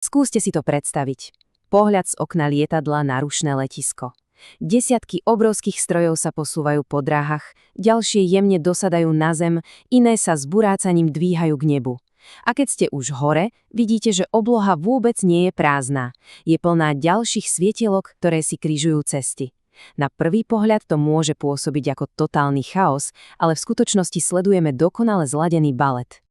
Skúste si to predstaviť. Pohľad z okna lietadla na rušné letisko. Desiatky obrovských strojov sa posúvajú po dráhach, ďalšie jemne dosadajú na zem, iné sa s burácaním dvíhajú k nebu. A keď ste už hore, vidíte, že obloha vôbec nie je prázdna. Je plná ďalších svietielok, ktoré si križujú cesty. Na prvý pohľad to môže pôsobiť ako totálny chaos, ale v skutočnosti sledujeme dokonale zladený balet.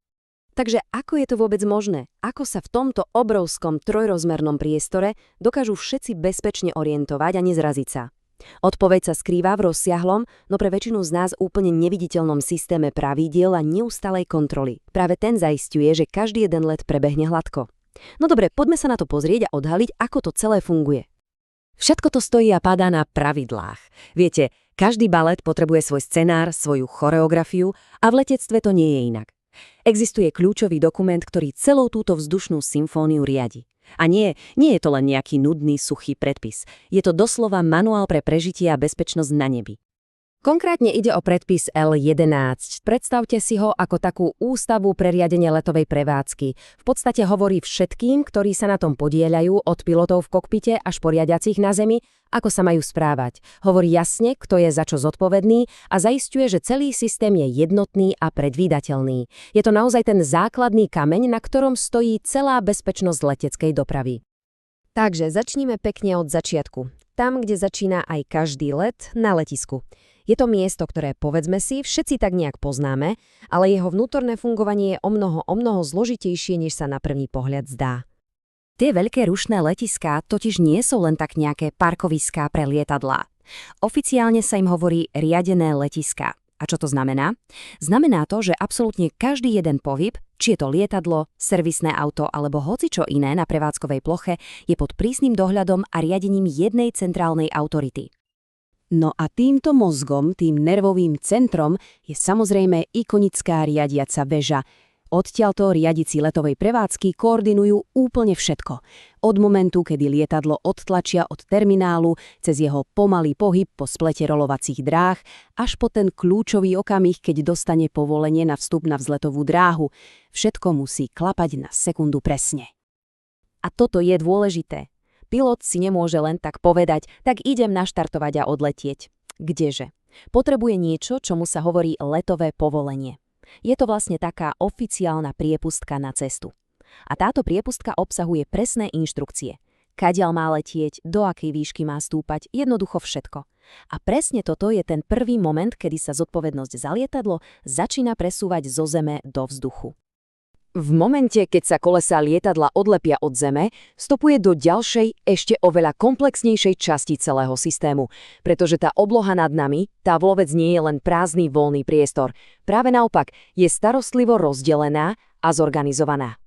Takže ako je to vôbec možné? Ako sa v tomto obrovskom trojrozmernom priestore dokážu všetci bezpečne orientovať a nezraziť sa? Odpoveď sa skrýva v rozsiahlom, no pre väčšinu z nás úplne neviditeľnom systéme pravidiel a neustálej kontroly. Práve ten zaisťuje, že každý jeden let prebehne hladko. No dobre, poďme sa na to pozrieť a odhaliť, ako to celé funguje. Všetko to stojí a padá na pravidlách. Viete, každý balet potrebuje svoj scenár, svoju choreografiu a v letectve to nie je inak. Existuje kľúčový dokument, ktorý celou túto vzdušnú symfóniu riadi. A nie je to len nejaký nudný, suchý predpis. Je to doslova manuál pre prežitie a bezpečnosť na nebi. Konkrétne ide o predpis L11. Predstavte si ho ako takú ústavu pre riadenie letovej prevádzky. V podstate hovorí všetkým, ktorí sa na tom podieľajú, od pilotov v kokpite až po riadiacich na zemi, ako sa majú správať. Hovorí jasne, kto je za čo zodpovedný a zaisťuje, že celý systém je jednotný a predvídateľný. Je to naozaj ten základný kameň, na ktorom stojí celá bezpečnosť leteckej dopravy. Takže začníme pekne od začiatku. Tam, kde začína aj každý let na letisku. Je to miesto, ktoré, povedzme si, všetci tak nejak poznáme, ale jeho vnútorné fungovanie je o mnoho zložitejšie, než sa na prvý pohľad zdá. Tie veľké rušné letiská totiž nie sú len tak nejaké parkoviská pre lietadlá. Oficiálne sa im hovorí riadené letiská. A čo to znamená? Znamená to, že absolútne každý jeden pohyb, či je to lietadlo, servisné auto alebo hocičo iné na prevádzkovej ploche, je pod prísnym dohľadom a riadením jednej centrálnej autority. No a týmto mozgom, tým nervovým centrom, je samozrejme ikonická riadiaca väža. Odtiaľto riadici letovej prevádzky koordinujú úplne všetko. Od momentu, kedy lietadlo odtlačia od terminálu, cez jeho pomalý pohyb po splete rolovacích dráh, až po ten kľúčový okamih, keď dostane povolenie na vstup na vzletovú dráhu. Všetko musí klapať na sekundu presne. A toto je dôležité. Pilot si nemôže len tak povedať, tak idem naštartovať a odletieť. Kdeže? Potrebuje niečo, čomu sa hovorí letové povolenie. Je to vlastne taká oficiálna priepustka na cestu. A táto priepustka obsahuje presné inštrukcie. Kadiaľ má letieť, do akej výšky má stúpať, jednoducho všetko. A presne toto je ten prvý moment, kedy sa zodpovednosť za lietadlo začína presúvať zo zeme do vzduchu. V momente, keď sa kolesá lietadla odlepia od zeme, vstupuje do ďalšej, ešte oveľa komplexnejšej časti celého systému, pretože tá obloha nad nami, tá vôbec nie je len prázdny voľný priestor. Práve naopak, je starostlivo rozdelená a zorganizovaná.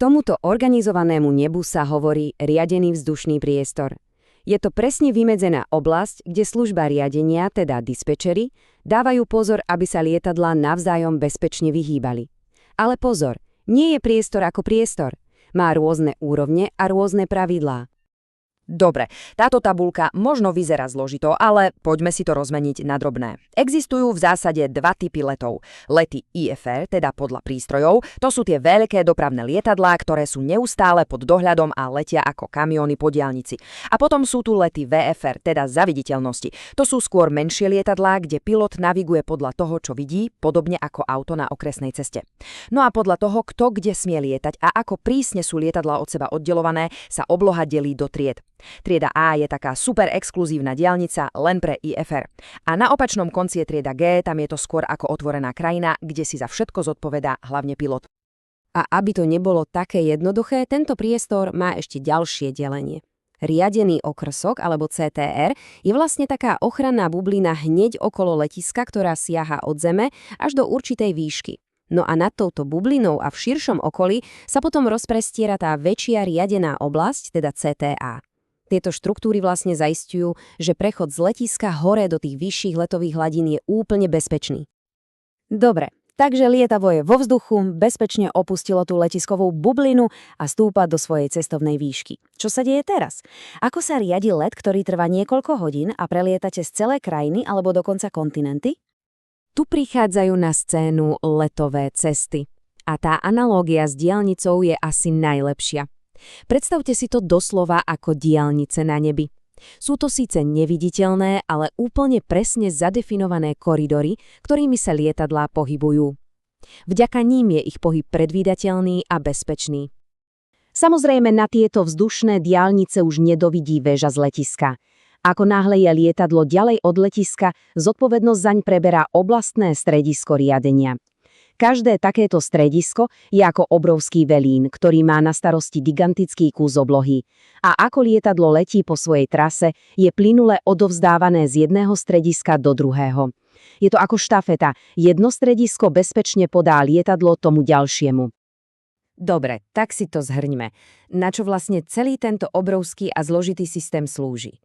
Tomuto organizovanému nebu sa hovorí riadený vzdušný priestor. Je to presne vymedzená oblasť, kde služba riadenia, teda dispečeri, dávajú pozor, aby sa lietadlá navzájom bezpečne vyhýbali. Ale pozor! Nie je priestor ako priestor. Má rôzne úrovne a rôzne pravidlá. Dobre, táto tabuľka možno vyzerá zložito, ale poďme si to rozmeniť na drobné. Existujú v zásade dva typy letov. Lety IFR, teda podľa prístrojov, to sú tie veľké dopravné lietadlá, ktoré sú neustále pod dohľadom a letia ako kamióny po diaľnici. A potom sú tu lety VFR, teda za viditeľnosti. To sú skôr menšie lietadlá, kde pilot naviguje podľa toho, čo vidí, podobne ako auto na okresnej ceste. No a podľa toho, kto kde smie lietať a ako prísne sú lietadlá od seba oddelované, sa obloha delí do tried. Trieda A je taká super exkluzívna diaľnica len pre IFR. A na opačnom konci je trieda G, tam je to skôr ako otvorená krajina, kde si za všetko zodpovedá hlavne pilot. A aby to nebolo také jednoduché, tento priestor má ešte ďalšie delenie. Riadený okrsok, alebo CTR, je vlastne taká ochranná bublina hneď okolo letiska, ktorá siaha od zeme až do určitej výšky. No a nad touto bublinou a v širšom okolí sa potom rozprestiera tá väčšia riadená oblasť, teda CTA. Tieto štruktúry vlastne zaisťujú, že prechod z letiska hore do tých vyšších letových hladín je úplne bezpečný. Dobre, takže lietadlo je vo vzduchu, bezpečne opustilo tú letiskovú bublinu a stúpa do svojej cestovnej výšky. Čo sa deje teraz? Ako sa riadi let, ktorý trvá niekoľko hodín a prelietate z celé krajiny alebo dokonca kontinenty? Tu prichádzajú na scénu letové cesty. A tá analógia s diaľnicou je asi najlepšia. Predstavte si to doslova ako diaľnice na nebi. Sú to síce neviditeľné, ale úplne presne zadefinované koridory, ktorými sa lietadlá pohybujú. Vďaka ním je ich pohyb predvídateľný a bezpečný. Samozrejme, na tieto vzdušné diaľnice už nedovidí väža z letiska. Ako náhle je lietadlo ďalej od letiska, zodpovednosť zaň preberá oblastné stredisko riadenia. Každé takéto stredisko je ako obrovský velín, ktorý má na starosti gigantický kus oblohy. A ako lietadlo letí po svojej trase, je plynule odovzdávané z jedného strediska do druhého. Je to ako štafeta. Jedno stredisko bezpečne podá lietadlo tomu ďalšiemu. Dobre, tak si to zhrňme. Na čo vlastne celý tento obrovský a zložitý systém slúži?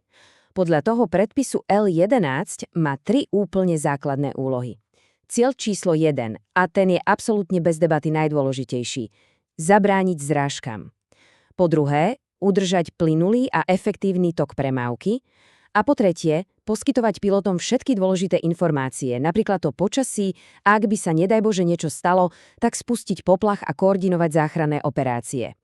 Podľa toho predpisu L11 má 3 úplne základné úlohy. Cieľ číslo 1, a ten je absolútne bez debaty najdôležitejší, zabrániť zrážkam. Po druhé, udržať plynulý a efektívny tok premávky. A po tretie, poskytovať pilotom všetky dôležité informácie, napríklad o počasí, a ak by sa nedaj Bože niečo stalo, tak spustiť poplach a koordinovať záchranné operácie.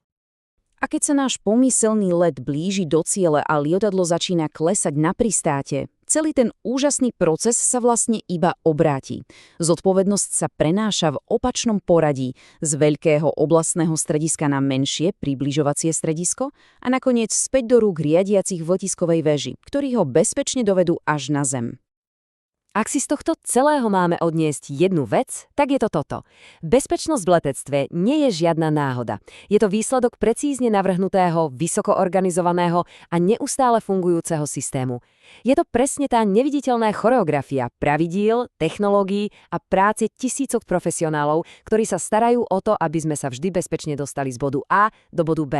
A keď sa náš pomyselný let blíži do ciele a lietadlo začína klesať na pristáte, celý ten úžasný proces sa vlastne iba obráti. Zodpovednosť sa prenáša v opačnom poradí z veľkého oblastného strediska na menšie približovacie stredisko a nakoniec späť do rúk riadiacich v letiskovej väži, ktorí ho bezpečne dovedú až na zem. Ak si z tohto celého máme odniesť jednu vec, tak je to toto. Bezpečnosť v letectve nie je žiadna náhoda. Je to výsledok precízne navrhnutého, vysoko organizovaného a neustále fungujúceho systému. Je to presne tá neviditeľná choreografia pravidiel, technológií a práce tisícok profesionálov, ktorí sa starajú o to, aby sme sa vždy bezpečne dostali z bodu A do bodu B.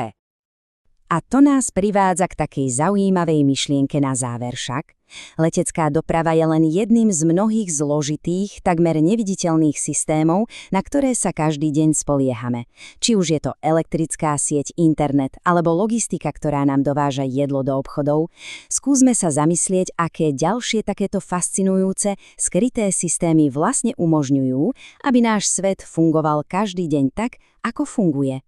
A to nás privádza k takej zaujímavej myšlienke na záver však. Letecká doprava je len jedným z mnohých zložitých, takmer neviditeľných systémov, na ktoré sa každý deň spoliehame. Či už je to elektrická sieť, internet alebo logistika, ktorá nám dováža jedlo do obchodov, skúsme sa zamyslieť, aké ďalšie takéto fascinujúce, skryté systémy vlastne umožňujú, aby náš svet fungoval každý deň tak, ako funguje.